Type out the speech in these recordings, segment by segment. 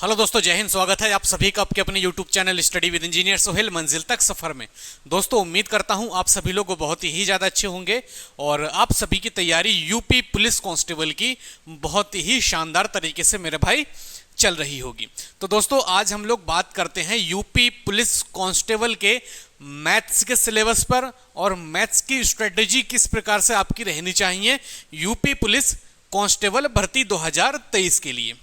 Hello दोस्तों, जय हिंद। स्वागत है आप सभी का आपके अपने YouTube channel study with engineer Sohail मंजिल तक सफर में। दोस्तों, उम्मीद करता हूं आप सभी लोग बहुत ही ज़्यादा अच्छे होंगे और आप सभी की तैयारी यूपी पुलिस कांस्टेबल की बहुत ही शानदार तरीके से मेरे भाई चल रही होगी। तो दोस्तों, आज हम लोग बात करते हैं यूपी पुलिस कांस्टेबल के मैथ्स के सिलेबस पर और मैथ्स की स्ट्रेटेजी किस प्रकार से आपकी रहनी चाहिए यूपी पुलिस कांस्टेबल भर्ती 2023 के लिए।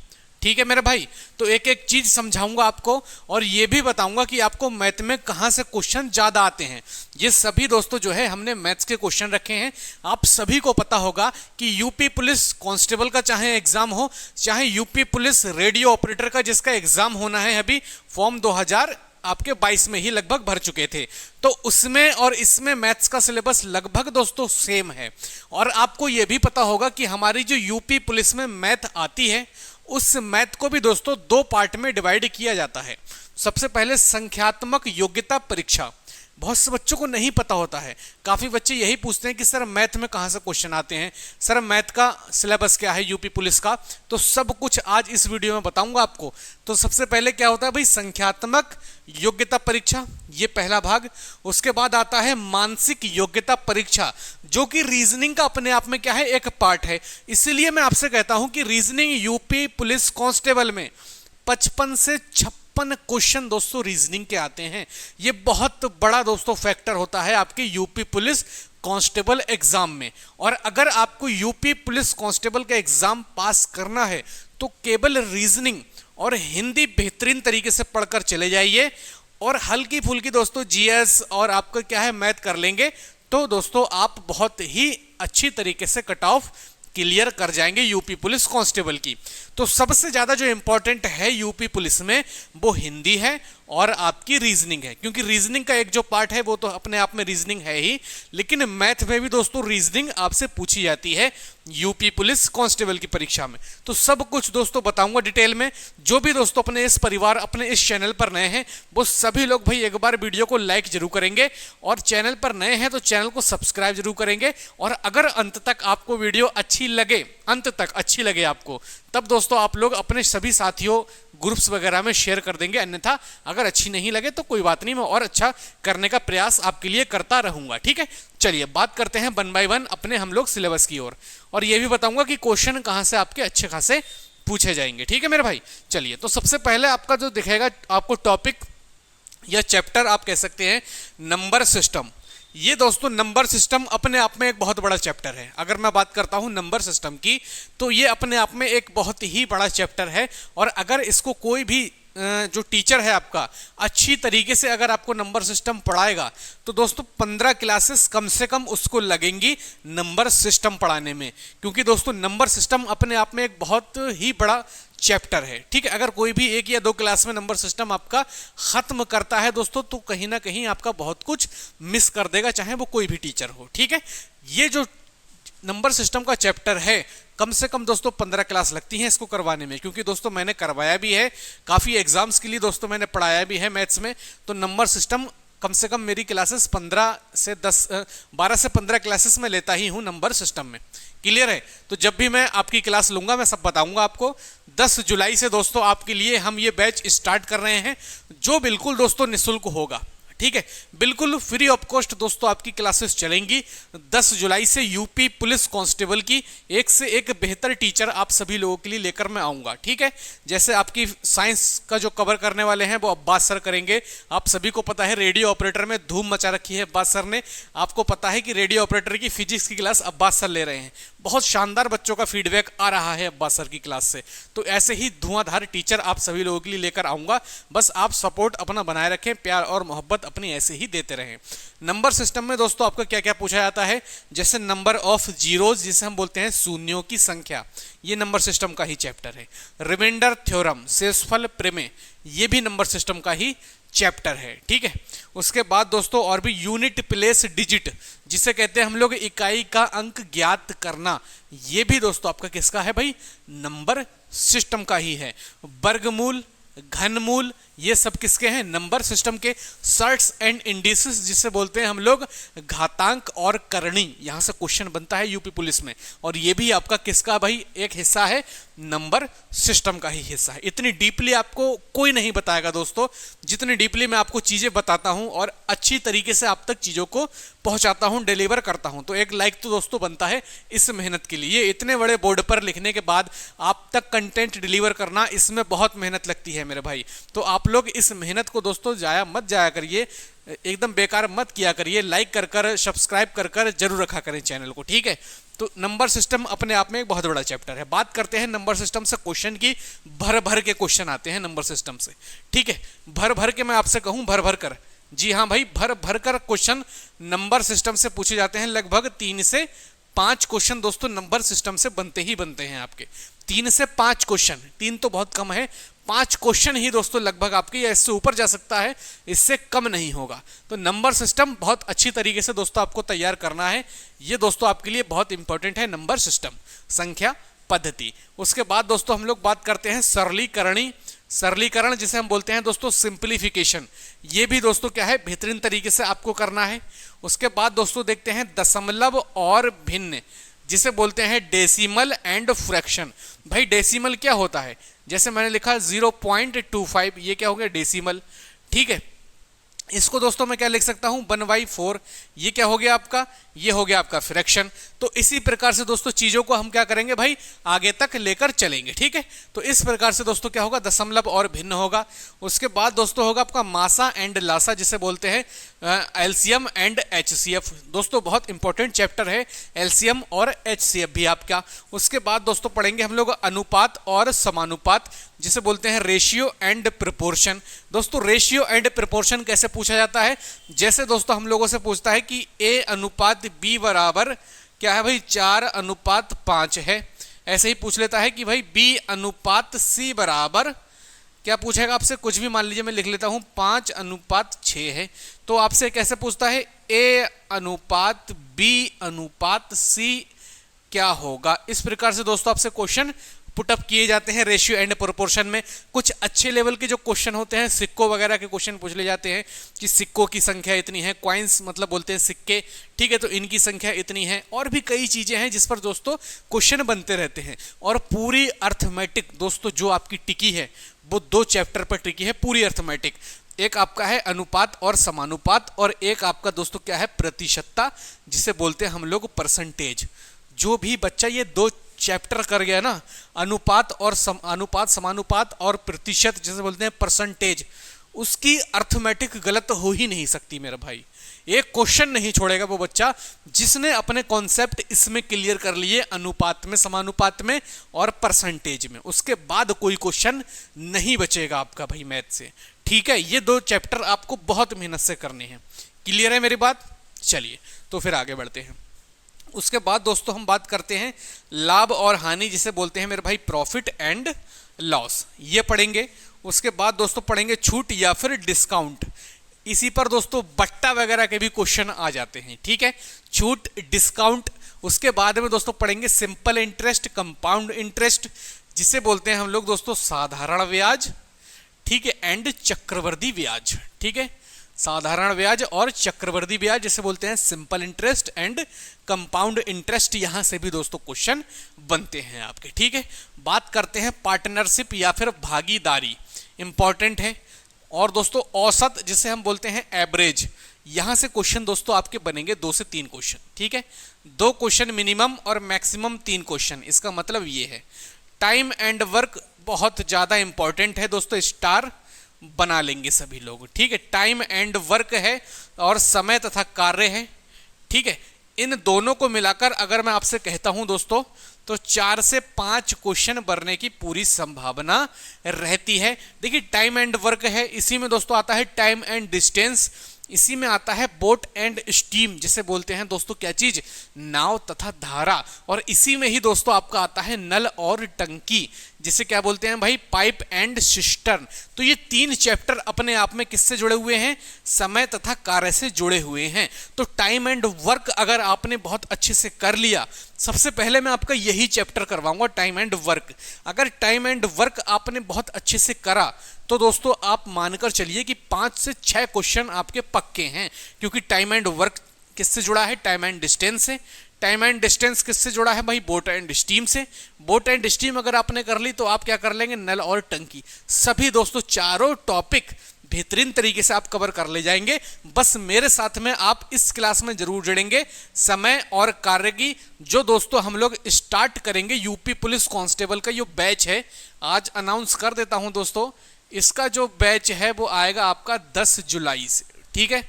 ठीक है मेरे भाई, तो एक एक चीज समझाऊंगा आपको और ये भी बताऊंगा कि आपको मैथ में कहां से क्वेश्चन ज्यादा आते हैं। ये सभी दोस्तों जो है हमने मैथ्स के क्वेश्चन रखे हैं। आप सभी को पता होगा कि यूपी पुलिस कांस्टेबल का चाहे एग्जाम हो, चाहे यूपी पुलिस रेडियो ऑपरेटर का जिसका एग्जाम होना है, अभी फॉर्म 2022 में ही लगभग भर चुके थे, तो उसमें और इसमें मैथ्स का सिलेबस लगभग दोस्तों सेम है। और आपको यह भी पता होगा कि हमारी जो यूपी पुलिस में मैथ आती है उस मैथ को भी दोस्तों दो पार्ट में डिवाइड किया जाता है। सबसे पहले संख्यात्मक योग्यता परीक्षा, बहुत से बच्चों को नहीं पता होता है। काफी बच्चे यही पूछते हैं कि सर मैथ में कहां से क्वेश्चन आते हैं, सर मैथ का सिलेबस क्या है यूपी पुलिस का। तो सब कुछ आज इस वीडियो में बताऊंगा आपको। तो सबसे पहले क्या होता है भाई, संख्यात्मक योग्यता परीक्षा, ये पहला भाग। उसके बाद आता है मानसिक योग्यता परीक्षा, जो कि रीजनिंग का अपने आप में क्या है, एक पार्ट है। इसीलिए मैं आपसे कहता हूं कि रीजनिंग यूपी पुलिस कांस्टेबल में 55 से 56 क्वेश्चन दोस्तों रीजनिंग के आते हैं। ये बहुत बड़ा दोस्तों फैक्टर होता है आपके यूपी पुलिस कांस्टेबल एग्जाम में। और अगर आपको यूपी पुलिस कांस्टेबल का एग्जाम पास करना है तो केवल रीजनिंग और हिंदी बेहतरीन तरीके से पढ़कर चले जाइए और हल्की फुल्की दोस्तों जीएस और आपका क्या है मैथ कर लेंगे तो दोस्तों आप बहुत ही अच्छी तरीके से कट ऑफ क्लियर कर जाएंगे यूपी पुलिस कांस्टेबल की। तो सबसे ज्यादा जो इंपॉर्टेंट है यूपी पुलिस में वो हिंदी है और आपकी रीजनिंग है, क्योंकि रीजनिंग का एक जो पार्ट है वो तो अपने आप में रीजनिंग है ही, लेकिन मैथ में भी दोस्तों रीजनिंग आपसे पूछी जाती है यूपी पुलिस कांस्टेबल की परीक्षा में। तो सब कुछ दोस्तों बताऊंगा डिटेल में। जो भी दोस्तों अपने इस परिवार अपने इस चैनल पर नए हैं वो सभी लोग भाई एक बार वीडियो को लाइक जरूर करेंगे और चैनल पर नए हैं तो चैनल को सब्सक्राइब जरूर करेंगे। और अगर अंत तक आपको वीडियो अच्छी लगे, अंत तक अच्छी लगे आपको, तब दोस्तों आप लोग अपने सभी साथियों ग्रुप्स वगैरह में शेयर कर देंगे। अन्यथा अगर अच्छी नहीं लगे तो कोई बात नहीं, मैं और अच्छा करने का प्रयास आपके लिए करता रहूंगा। ठीक है, चलिए बात करते हैं वन बाय वन अपने हम लोग सिलेबस की ओर और ये भी बताऊंगा कि क्वेश्चन कहां से आपके अच्छे खासे पूछे जाएंगे। ठीक है मेरे भाई, चलिए। तो सबसे पहले आपका जो दिखेगा आपको टॉपिक या चैप्टर आप कह सकते हैं नंबर सिस्टम। ये दोस्तों नंबर सिस्टम अपने आप में एक बहुत बड़ा चैप्टर है। अगर मैं बात करता हूं नंबर सिस्टम की तो ये अपने आप में एक बहुत ही बड़ा चैप्टर है। और अगर इसको कोई भी जो टीचर है आपका अच्छी तरीके से अगर आपको नंबर सिस्टम पढ़ाएगा तो दोस्तों 15 क्लासेस कम से कम उसको लगेंगी नंबर सिस्टम पढ़ाने में, क्योंकि दोस्तों नंबर सिस्टम अपने आप में एक बहुत ही बड़ा चैप्टर है। ठीक है, अगर कोई भी 1 या 2 क्लास में नंबर सिस्टम आपका खत्म करता है दोस्तों तो कहीं ना कहीं आपका बहुत कुछ मिस कर देगा, चाहे वो कोई भी टीचर हो। ठीक है, ये जो नंबर सिस्टम का चैप्टर है कम से कम दोस्तों 15 क्लास लगती हैं इसको करवाने में, क्योंकि दोस्तों मैंने करवाया भी है, काफी एग्जाम्स के लिए दोस्तों मैंने पढ़ाया भी है मैथ्स में। तो नंबर सिस्टम कम से कम मेरी क्लासेस 12 से 15 क्लासेस में लेता ही हूं नंबर सिस्टम में। क्लियर है? तो जब भी मैं आपकी क्लास लूंगा मैं सब बताऊंगा आपको। 10 जुलाई से दोस्तों आपके लिए हम ये बैच स्टार्ट कर रहे हैं जो बिल्कुल दोस्तों निःशुल्क होगा। ठीक है, बिल्कुल फ्री ऑफ कॉस्ट दोस्तों आपकी क्लासेस चलेंगी 10 जुलाई से। यूपी पुलिस कांस्टेबल की एक से एक बेहतर टीचर आप सभी लोगों के लिए लेकर मैं आऊंगा। ठीक है, जैसे आपकी साइंस का जो कवर करने वाले हैं वो अब्बास सर करेंगे। आप सभी को पता है रेडियो ऑपरेटर में धूम मचा रखी है अब्बास सर ने। आपको पता है कि रेडियो ऑपरेटर की फिजिक्स की क्लास अब्बास सर ले रहे हैं। बहुत शानदार बच्चों का फीडबैक आ रहा है अब्बास सर की क्लास से। तो ऐसे ही धुआंधार टीचर आप सभी लोगों के लिए लेकर आऊंगा। बस आप सपोर्ट अपना बनाए रखें, प्यार और मोहब्बत अपनी ऐसे ही देते रहें। नंबर सिस्टम में दोस्तों आपका क्या क्या पूछा जाता है, जैसे नंबर ऑफ जीरोज जिसे हम बोलते हैं शून्यों की संख्या, ये नंबर सिस्टम का ही चैप्टर है। रिमाइंडर थ्योरम, शेषफल प्रमेय, ये भी नंबर सिस्टम का ही चैप्टर है। ठीक है, उसके बाद दोस्तों और भी यूनिट प्लेस डिजिट जिसे कहते हैं हम लोग इकाई का अंक ज्ञात करना, ये भी दोस्तों आपका किसका है भाई, नंबर सिस्टम का ही है। वर्गमूल, घनमूल, ये सब किसके हैं? नंबर सिस्टम के सर्ट्स एंड इंडिसेस, जिसे बोलते हैं हम लोग घातांक और करणी। यहां से क्वेश्चन बनता है यूपी पुलिस में, और ये भी आपका किसका भाई एक हिस्सा है? नंबर सिस्टम का ही हिस्सा है। इतनी डीपली आपको कोई नहीं बताएगा दोस्तों, जितनी डीपली मैं आपको चीजें बताता हूं और अच्छी तरीके से आप तक चीजों को पहुंचाता हूं, डिलीवर करता हूं। तो एक लाइक तो दोस्तों बनता है इस मेहनत के लिए। इतने बड़े बोर्ड पर लिखने के बाद आप तक कंटेंट डिलीवर करना, इसमें बहुत मेहनत लगती है मेरे भाई। तो आप लोग इस मेहनत को दोस्तों मत जाया करिए, एकदम बेकार मत किया करिए। लाइक कर सब्सक्राइब कर जरूर रखा करें चैनल को, ठीक है। तो नंबर सिस्टम अपने आप में एक बहुत बड़ा चैप्टर है। बात करते हैं नंबर सिस्टम से क्वेश्चन की। भर भर के क्वेश्चन आते हैं नंबर सिस्टम से, ठीक है। भर भर के मैं आपसे कहूं, भर भर कर, जी हाँ भाई, भर भर कर क्वेश्चन नंबर सिस्टम से पूछे जाते हैं। लगभग 3 से 5 क्वेश्चन दोस्तों नंबर सिस्टम से बनते ही बनते हैं आपके। 3 से 5 क्वेश्चन, 3 तो बहुत कम है, 5 क्वेश्चन ही दोस्तों लगभग आपके, या इससे ऊपर जा सकता है, इससे कम नहीं होगा। तो नंबर सिस्टम बहुत अच्छी तरीके से दोस्तों आपको तैयार करना है। ये दोस्तों आपके लिए बहुत इंपॉर्टेंट है नंबर सिस्टम, संख्या पद्धति। उसके बाद दोस्तों हम लोग बात करते हैं सरलीकरण, जिसे हम बोलते हैं दोस्तों सिंप्लीफिकेशन। ये भी दोस्तों क्या है? बेहतरीन तरीके से आपको करना है। उसके बाद दोस्तों देखते हैं दशमलव और भिन्न, जिसे बोलते हैं डेसिमल एंड फ्रैक्शन। भाई डेसिमल क्या होता है? जैसे मैंने लिखा 0.25, ये क्या हो गया? डेसिमल, ठीक है। इसको दोस्तों मैं क्या लिख सकता हूं? 1/4, ये क्या हो गया आपका? ये हो गया आपका फ्रैक्शन। तो इसी प्रकार से दोस्तों चीजों को हम क्या करेंगे भाई? आगे तक लेकर चलेंगे, ठीक है। तो इस प्रकार से दोस्तों क्या होगा? दशमलव और भिन्न होगा। उसके बाद दोस्तों होगा आपका मासा एंड लासा, जिसे बोलते हैं एलसीएम एंड एचसीएफ। दोस्तों बहुत इंपॉर्टेंट चैप्टर है एलसीएम और एचसीएफ भी आपका। उसके बाद दोस्तों पढ़ेंगे हम लोग अनुपात और समानुपात, जिसे बोलते हैं रेशियो एंड प्रोपोर्शन। दोस्तों रेशियो एंड प्रोपोर्शन कैसे पूछा जाता है? जैसे दोस्तों हम लोगों से पूछता है कि ए अनुपात बी बराबर क्या है भाई? 4:5 है। ऐसे ही पूछ लेता है कि भाई बी अनुपात सी बराबर क्या पूछेगा आपसे? कुछ भी, मान लीजिए मैं लिख लेता हूं 5:6 है। तो आपसे कैसे पूछता है? ए अनुपात बी अनुपात सी क्या होगा? इस प्रकार से दोस्तों आपसे क्वेश्चन पुटअप किए जाते हैं रेशियो एंड प्रोपोर्शन में। कुछ अच्छे लेवल के जो क्वेश्चन होते हैं, सिक्कों वगैरह के क्वेश्चन पूछ ले जाते हैं कि सिक्कों की संख्या इतनी है, कॉइन्स मतलब बोलते हैं सिक्के, ठीक है, तो इनकी संख्या इतनी है। और भी कई चीजें हैं जिस पर दोस्तों क्वेश्चन बनते रहते हैं। और पूरी अर्थमेटिक दोस्तों जो आपकी टिकी है वो 2 चैप्टर पर टिकी है, पूरी अर्थमेटिक। एक आपका है अनुपात और समानुपात, और एक आपका दोस्तों क्या है? प्रतिशतता, जिसे बोलते हैं हम लोग परसेंटेज। जो भी बच्चा ये 2 चैप्टर कर गया ना, अनुपात और अनुपात समानुपात और प्रतिशत, जिसे बोलते हैं परसेंटेज, उसकी अर्थमेटिक गलत हो ही नहीं सकती मेरा भाई। एक क्वेश्चन नहीं छोड़ेगा वो बच्चा जिसने अपने कॉन्सेप्ट इसमें क्लियर कर लिए, अनुपात में, समानुपात में और परसेंटेज में। उसके बाद कोई क्वेश्चन नहीं बचेगा आपका भाई मैथ से, ठीक है। ये 2 चैप्टर आपको बहुत मेहनत से करने हैं। क्लियर है मेरी बात? चलिए तो फिर आगे बढ़ते हैं। उसके बाद दोस्तों हम बात करते हैं लाभ और हानि, जिसे बोलते हैं मेरे भाई प्रॉफिट एंड लॉस, ये पढ़ेंगे। उसके बाद दोस्तों पढ़ेंगे छूट या फिर डिस्काउंट। इसी पर दोस्तों बट्टा वगैरह के भी क्वेश्चन आ जाते हैं, ठीक है, छूट डिस्काउंट। उसके बाद में दोस्तों पढ़ेंगे सिंपल इंटरेस्ट, कंपाउंड इंटरेस्ट, जिसे बोलते हैं हम लोग दोस्तों साधारण ब्याज, ठीक है, एंड चक्रवृद्धि ब्याज, ठीक है। साधारण ब्याज और चक्रवृद्धि ब्याज, जिसे बोलते हैं simple interest and compound interest. यहां से भी दोस्तों क्वेश्चन बनते हैं आपके, ठीक है। बात करते हैं पार्टनरशिप या फिर भागीदारी, इंपॉर्टेंट है। और दोस्तों औसत, जिसे हम बोलते हैं एवरेज, यहां से क्वेश्चन दोस्तों आपके बनेंगे 2 से 3 क्वेश्चन, ठीक है। 2 क्वेश्चन मिनिमम और मैक्सिमम 3 क्वेश्चन। इसका मतलब ये है टाइम एंड वर्क बहुत ज्यादा इंपॉर्टेंट है दोस्तों, स्टार बना लेंगे सभी लोग, ठीक है। टाइम एंड वर्क है और समय तथा कार्य है, ठीक है। इन दोनों को मिलाकर अगर मैं आपसे कहता हूं दोस्तों, तो 4 से 5 क्वेश्चन बनने की पूरी संभावना रहती है। देखिए टाइम एंड वर्क है, इसी में दोस्तों आता है टाइम एंड डिस्टेंस, इसी में आता है बोट एंड स्टीम, जिसे बोलते हैं दोस्तों क्या चीज? नाव तथा धारा। और इसी में ही दोस्तों आपका आता है नल और टंकी, जिसे क्या बोलते हैं भाई, पाइप एंड सिस्टर्न। तो ये 3 चैप्टर अपने आप में किससे जुड़े हुए हैं, समय तथा कार्य से जुड़े हुए हैं। तो टाइम एंड वर्क अगर आपने बहुत अच्छे से कर लिया, सबसे पहले मैं आपका यही चैप्टर करवाऊंगा, टाइम एंड वर्क। अगर टाइम एंड वर्क आपने बहुत अच्छे से करा तो दोस्तों आप मानकर चलिए कि 5 से 6 क्वेश्चन आपके पक्के हैं, क्योंकि टाइम एंड वर्क किससे जुड़ा है, टाइम एंड डिस्टेंस से। टाइम एंड डिस्टेंस किससे जुड़ा है भाई, बोट एंड स्टीम से। बोट एंड स्टीम अगर आपने कर ली तो आप क्या कर लेंगे, नल और टंकी। सभी दोस्तों चारों टॉपिक बेहतरीन तरीके से आप कवर कर ले जाएंगे। बस मेरे साथ में आप इस क्लास में जरूर जुड़ेंगे। समय और कार्य की जो दोस्तों हम लोग स्टार्ट करेंगे, यूपी पुलिस कांस्टेबल का जो बैच है, आज अनाउंस कर देता हूं दोस्तों, इसका जो बैच है वो आएगा आपका 10 जुलाई से। ठीक है,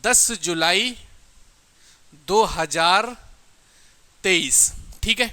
10 जुलाई 2023। ठीक है,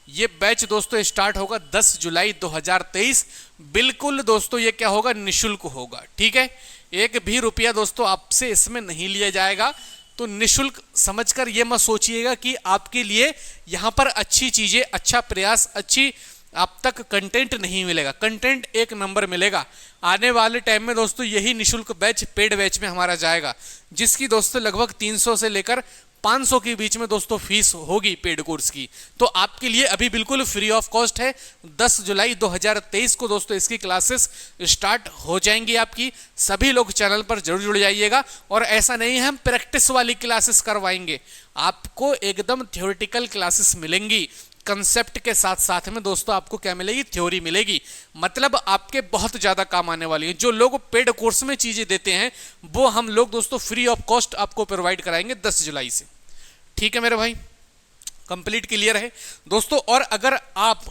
ये बैच दोस्तों स्टार्ट होगा 10 जुलाई 2023। बिल्कुल दोस्तों ये क्या होगा, निशुल्क होगा। ठीक है, एक भी रुपया दोस्तों आपसे इसमें नहीं लिया जाएगा। तो निशुल्क समझकर ये मत सोचिएगा कि आपके लिए यहाँ पर अच्छी चीजें, अच्छा प्रयास, अच्छी आप तक कंटेंट नहीं मिलेगा। कंटेंट एक नंबर मिलेगा। आने वाले टाइम में दोस्तों यही निशुल्क बैच पेड बैच में हमारा जाएगा, जिसकी दोस्तों लगभग 300 से लेकर 500 के बीच में दोस्तों फीस होगी पेड कोर्स की। तो आपके लिए अभी बिल्कुल फ्री ऑफ कॉस्ट है। 10 जुलाई 2023 को दोस्तों इसकी क्लासेस स्टार्ट हो जाएंगी आपकी। सभी लोग चैनल पर जरूर जुड़ जाइएगा। और ऐसा नहीं है हम प्रैक्टिस वाली क्लासेस करवाएंगे, आपको एकदम थ्योरेटिकल क्लासेस मिलेंगी। कंसेप्ट के साथ साथ में दोस्तों आपको क्या मिलेगी, थ्योरी मिलेगी। मतलब आपके बहुत ज्यादा काम आने वाली है। जो लोग पेड कोर्स में चीजें देते हैं वो हम लोग दोस्तों फ्री ऑफ कॉस्ट आपको प्रोवाइड कराएंगे 10 जुलाई से। ठीक है मेरे भाई, कंप्लीट क्लियर है दोस्तों। और अगर आप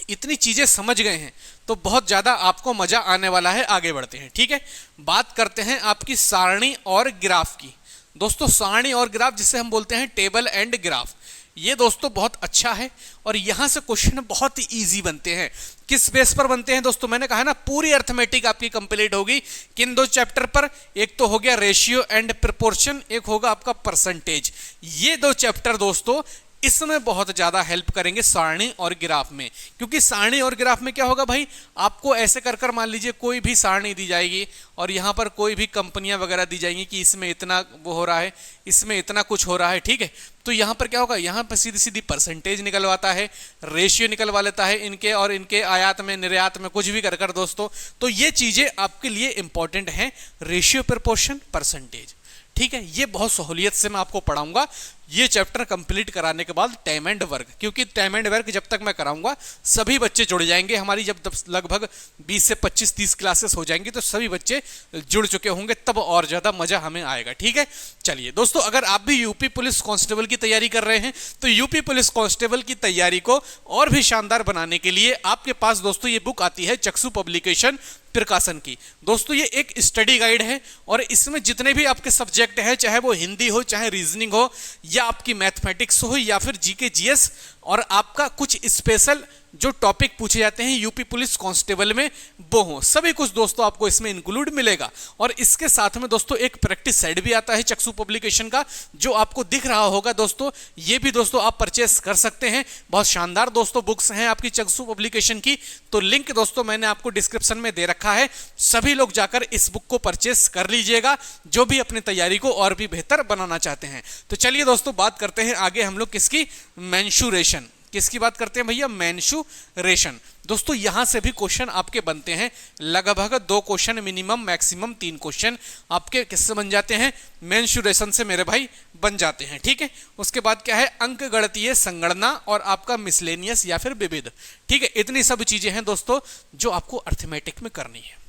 इतनी चीजें समझ गए हैं तो बहुत ज्यादा आपको मजा आने वाला है। आगे बढ़ते हैं। ठीक है, बात करते हैं आपकी सारणी और ग्राफ की। दोस्तों सारणी और ग्राफ जिसे हम बोलते हैं टेबल एंड ग्राफ, ये दोस्तों बहुत अच्छा है और यहां से क्वेश्चन बहुत ही इजी बनते हैं। किस बेस पर बनते हैं दोस्तों, मैंने कहा ना पूरी अर्थमेटिक आपकी कंप्लीट होगी किन 2 चैप्टर पर। एक तो हो गया रेशियो एंड प्रोपोर्शन, एक होगा आपका परसेंटेज। ये 2 चैप्टर दोस्तों इसमें बहुत ज्यादा हेल्प करेंगे सारणी और ग्राफ में। क्योंकि सारणी और ग्राफ में क्या होगा भाई, आपको ऐसे कर कर मान लीजिए कोई भी सारणी दी जाएगी और यहाँ पर कोई भी कंपनियां वगैरह दी जाएंगी कि इसमें इतना वो हो रहा है, इसमें इतना कुछ हो रहा है। ठीक है, तो यहाँ पर क्या होगा, यहाँ पर सीधी सीधी परसेंटेज निकलवाता है, रेशियो निकलवा लेता है इनके और इनके आयात में निर्यात में कुछ भी कर कर दोस्तों। तो ये चीजें आपके लिए इंपॉर्टेंट हैं, रेशियो, प्रोपोर्शन, परसेंटेज। ठीक है, ये बहुत सहूलियत से मैं आपको पढ़ाऊंगा। ये चैप्टर कंप्लीट कराने के बाद टाइम एंड वर्क, क्योंकि टाइम एंड वर्क जब तक मैं कराऊंगा सभी बच्चे जुड़ जाएंगे। हमारी जब लगभग 20 से 25-30 क्लासेस हो जाएंगी तो सभी बच्चे जुड़ चुके होंगे, तब और ज्यादा मजा हमें आएगा। ठीक है, चलिए दोस्तों, अगर आप भी यूपी पुलिस कांस्टेबल की तैयारी कर रहे हैं तो यूपी पुलिस कांस्टेबल की तैयारी को और भी शानदार बनाने के लिए आपके पास दोस्तों ये बुक आती है चक्षु पब्लिकेशन प्रकाशन की। दोस्तों ये एक स्टडी गाइड है और इसमें जितने भी आपके सब्जेक्ट हैं, चाहे वो हिंदी हो, चाहे रीजनिंग हो, या आपकी मैथमेटिक्स हो, या फिर जीके जीएस, और आपका कुछ स्पेशल जो टॉपिक पूछे जाते हैं यूपी पुलिस कांस्टेबल में वो हो, सभी कुछ दोस्तों आपको इसमें इंक्लूड मिलेगा। और इसके साथ में दोस्तों एक प्रैक्टिस सेट भी आता है चक्षु पब्लिकेशन का, जो आपको दिख रहा होगा दोस्तों। ये भी दोस्तों आप परचेस कर सकते हैं। बहुत शानदार दोस्तों बुक्स हैं आपकी चक्षु पब्लिकेशन की। तो लिंक दोस्तों मैंने आपको डिस्क्रिप्शन में दे रखा है, सभी लोग जाकर इस बुक को परचेस कर लीजिएगा जो भी अपनी तैयारी को और भी बेहतर बनाना चाहते हैं। तो चलिए दोस्तों बात करते हैं आगे हम लोग किसकी, मेंशुरेशन। किसकी बात करते हैं भैया, मेंशुरेशन। दोस्तों यहां से भी क्वेश्चन आपके बनते हैं, लगभग 2 क्वेश्चन मिनिमम, मैक्सिमम 3 क्वेश्चन आपके किससे बन जाते हैं, मेंशुरेशन से मेरे भाई बन जाते हैं। ठीक है, उसके बाद क्या है, अंक गणितीय संगणना और आपका मिसलेनियस या फिर विविध। ठीक है, इतनी सब चीजें हैं दोस्तों जो आपको अर्थमेटिक में करनी है।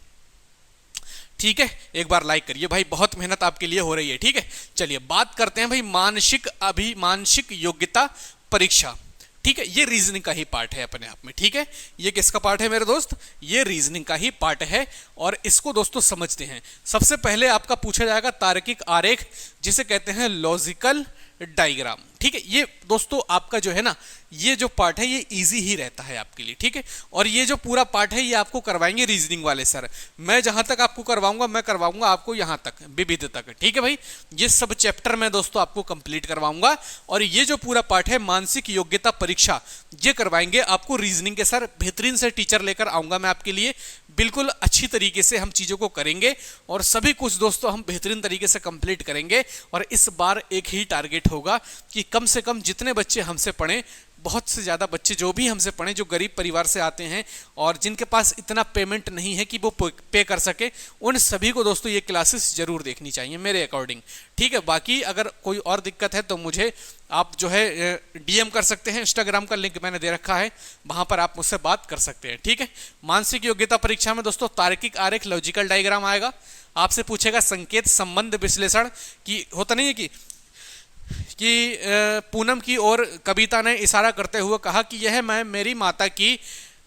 ठीक है, एक बार लाइक करिए भाई, बहुत मेहनत आपके लिए हो रही है। ठीक है, चलिए बात करते हैं भाई मानसिक योग्यता परीक्षा। ठीक है, ये रीजनिंग का ही पार्ट है अपने आप में। ठीक है, ये किसका पार्ट है मेरे दोस्त, ये रीजनिंग का ही पार्ट है। और इसको दोस्तों समझते हैं। सबसे पहले आपका पूछा जाएगा तार्किक आरेख, जिसे कहते हैं लॉजिकल डायग्राम। ठीक है। ये दोस्तों आपका जो है ना, ये जो पार्ट है ये इजी ही रहता है आपके लिए, ठीक है। और ये जो पूरा पार्ट है ये आपको करवाएंगे रीजनिंग वाले सर। मैं जहां तक आपको करवाऊंगा, मैं करवाऊंगा आपको यहां तक, विविध तक, ठीक है भाई। ये सब चैप्टर मैं दोस्तों आपको कंप्लीट करवाऊंगा। और ये जो पूरा पार्ट है मानसिक योग्यता परीक्षा, ये करवाएंगे आपको रीजनिंग के सर। बेहतरीन से टीचर लेकर आऊंगा मैं आपके लिए, बिल्कुल अच्छी तरीके से हम चीज़ों को करेंगे और सभी कुछ दोस्तों हम बेहतरीन तरीके से कंप्लीट करेंगे। और इस बार एक ही टारगेट होगा कि कम से कम जितने बच्चे हमसे पढ़ें, बहुत से ज़्यादा बच्चे जो भी हमसे पढ़ें, जो गरीब परिवार से आते हैं और जिनके पास इतना पेमेंट नहीं है कि वो पे कर सके, उन सभी को दोस्तों ये क्लासेस जरूर देखनी चाहिए मेरे अकॉर्डिंग, ठीक है। बाकी अगर कोई और दिक्कत है तो मुझे आप जो है डीएम कर सकते हैं। इंस्टाग्राम का लिंक मैंने दे रखा है, वहां पर आप मुझसे बात कर सकते हैं, ठीक है। मानसिक योग्यता परीक्षा में दोस्तों तार्किक आरेख, लॉजिकल डायग्राम आएगा। आपसे पूछेगा संकेत संबंध विश्लेषण की, होता नहीं है कि पूनम की ओर कविता ने इशारा करते हुए कहा कि यह मैं मेरी माता की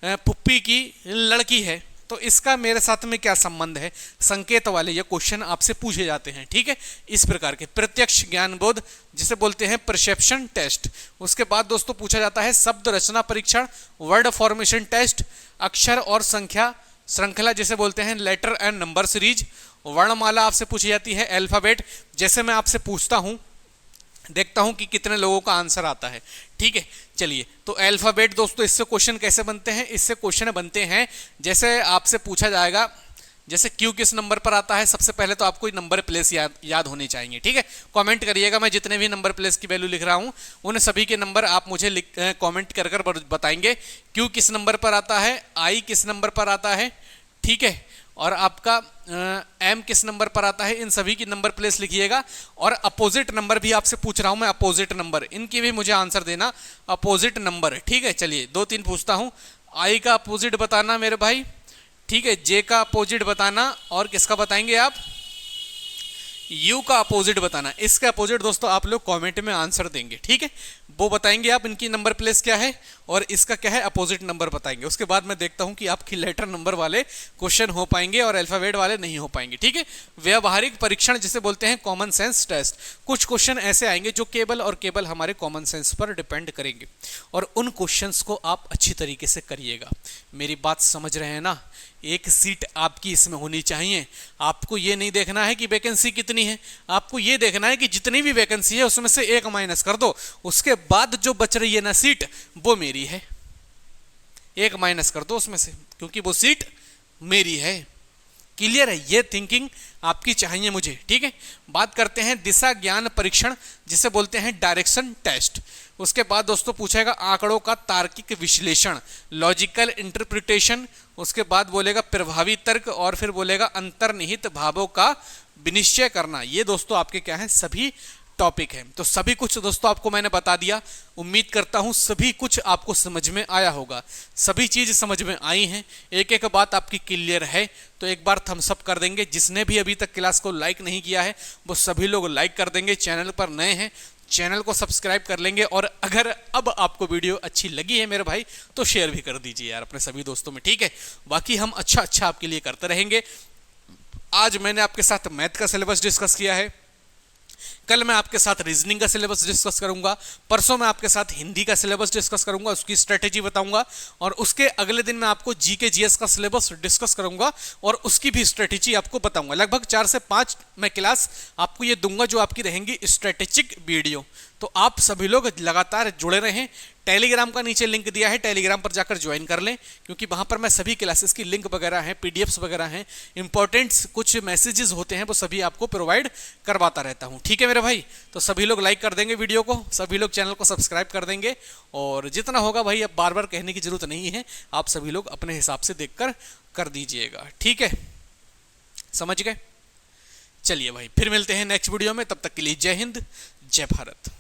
पुप्पी की लड़की है, तो इसका मेरे साथ में क्या संबंध है। संकेत वाले ये क्वेश्चन आपसे पूछे जाते हैं, ठीक है। इस प्रकार के प्रत्यक्ष ज्ञान बोध, जिसे बोलते हैं परसेप्शन टेस्ट। उसके बाद दोस्तों पूछा जाता है शब्द रचना परीक्षण, वर्ड फॉर्मेशन टेस्ट, अक्षर और संख्या श्रृंखला, जिसे बोलते हैं लेटर एंड नंबर सीरीज। वर्णमाला आपसे पूछी जाती है, अल्फाबेट। जैसे मैं आपसे पूछता हूं, देखता हूं कि कितने लोगों का आंसर आता है, ठीक है। चलिए, तो अल्फाबेट दोस्तों, इससे क्वेश्चन कैसे बनते हैं। इससे क्वेश्चन बनते हैं, जैसे आपसे पूछा जाएगा, जैसे क्यू किस नंबर पर आता है। सबसे पहले तो आपको नंबर प्लेस याद होने चाहिए, ठीक है। कमेंट करिएगा, मैं जितने भी नंबर प्लेस की वैल्यू लिख रहा हूं उन सभी के नंबर आप मुझे कमेंट कर कर बताएंगे। क्यू किस नंबर पर आता है, आई किस नंबर पर आता है, ठीक है, और आपका एम किस नंबर पर आता है। इन सभी की नंबर प्लेस लिखिएगा। और अपोजिट नंबर भी आपसे पूछ रहा हूं मैं, अपोजिट नंबर, इनकी भी मुझे आंसर देना, अपोजिट नंबर, ठीक है। चलिए 2-3 पूछता हूं। आई का अपोजिट बताना मेरे भाई, ठीक है। जे का अपोजिट बताना, और किसका बताएंगे आप, यू का अपोजिट बताना। इसका अपोजिट दोस्तों आप लोग कमेंट में आंसर देंगे, ठीक है। वो बताएंगे आप, इनकी नंबर प्लेस क्या है और इसका क्या है, अपोजिट नंबर बताएंगे। उसके बाद मैं देखता हूं कि आपकी लेटर नंबर वाले क्वेश्चन हो पाएंगे और अल्फाबेट वाले नहीं हो पाएंगे, ठीक है। व्यवहारिक परीक्षण, जिसे बोलते हैं कॉमन सेंस टेस्ट। कुछ क्वेश्चन ऐसे आएंगे जो केवल और केवल हमारे कॉमन सेंस पर डिपेंड करेंगे, और उन क्वेश्चंस को आप अच्छी तरीके से करिएगा। मेरी बात समझ रहे हैं ना। एक सीट आपकी इसमें होनी चाहिए। आपको ये नहीं देखना है कि वैकेंसी कितनी है, आपको ये देखना है कि जितनी भी वैकेंसी है उसमें से एक माइनस कर दो, उसके बाद जो बच रही है ना सीट, वो मेरी है। एक माइनस कर दो उसमें से, क्योंकि वो सीट मेरी है। क्लियर है, ये थिंकिंग आपकी चाहिए मुझे, ठीक है। बात करते हैं दिशा ज्ञान परीक्षण, जिसे बोलते हैं डायरेक्शन टेस्ट। उसके बाद दोस्तों पूछेगा आंकड़ों का तार्किक विश्लेषण, लॉजिकल इंटरप्रिटेशन। उसके बाद बोलेगा प्रभावी तर्क, और फिर बोलेगा अंतर्निहित भावों का विनिश्चय करना। ये दोस्तों आपके क्या है, सभी टॉपिक है। तो सभी कुछ दोस्तों आपको मैंने बता दिया। उम्मीद करता हूं सभी कुछ आपको समझ में आया होगा। सभी चीज समझ में आई हैं, एक एक बात आपकी क्लियर है। तो एक बार थम्स अप कर देंगे। जिसने भी अभी तक क्लास को लाइक नहीं किया है वो सभी लोग लाइक कर देंगे। चैनल पर नए हैं, चैनल को सब्सक्राइब कर लेंगे। और अगर अब आपको वीडियो अच्छी लगी है मेरे भाई, तो शेयर भी कर दीजिए यार अपने सभी दोस्तों में, ठीक है। बाकी हम अच्छा आपके लिए करते रहेंगे। आज मैंने आपके साथ मैथ का सिलेबस डिस्कस किया है, कल मैं आपके साथ रीजनिंग का सिलेबस डिस्कस करूंगा, परसों मैं आपके साथ हिंदी का सिलेबस डिस्कस करूंगा, उसकी स्ट्रेटेजी बताऊंगा, और उसके अगले दिन मैं आपको जीके जीएस का सिलेबस डिस्कस करूंगा और उसकी भी स्ट्रेटेजी आपको बताऊंगा। लगभग 4 से 5 मैं क्लास आपको ये दूंगा जो आपकी रहेंगी स्ट्रेटेजिक वीडियो। तो आप सभी लोग लगातार जुड़े रहें। टेलीग्राम का नीचे लिंक दिया है, टेलीग्राम पर जाकर ज्वाइन कर लें, क्योंकि वहां पर मैं सभी क्लासेस की लिंक वगैरह हैं, पीडीएफ्स वगैरह हैं, इंपॉर्टेंट्स कुछ मैसेजेस होते हैं वो सभी आपको प्रोवाइड करवाता रहता हूं, ठीक है मेरे भाई। तो सभी लोग लाइक कर देंगे वीडियो को, सभी लोग चैनल को सब्सक्राइब कर देंगे, और जितना होगा भाई अब बार बार कहने की जरूरत नहीं है, आप सभी लोग अपने हिसाब से देखकर कर दीजिएगा, ठीक है। समझ गए। चलिए भाई, फिर मिलते हैं नेक्स्ट वीडियो में। तब तक के लिए जय हिंद, जय भारत।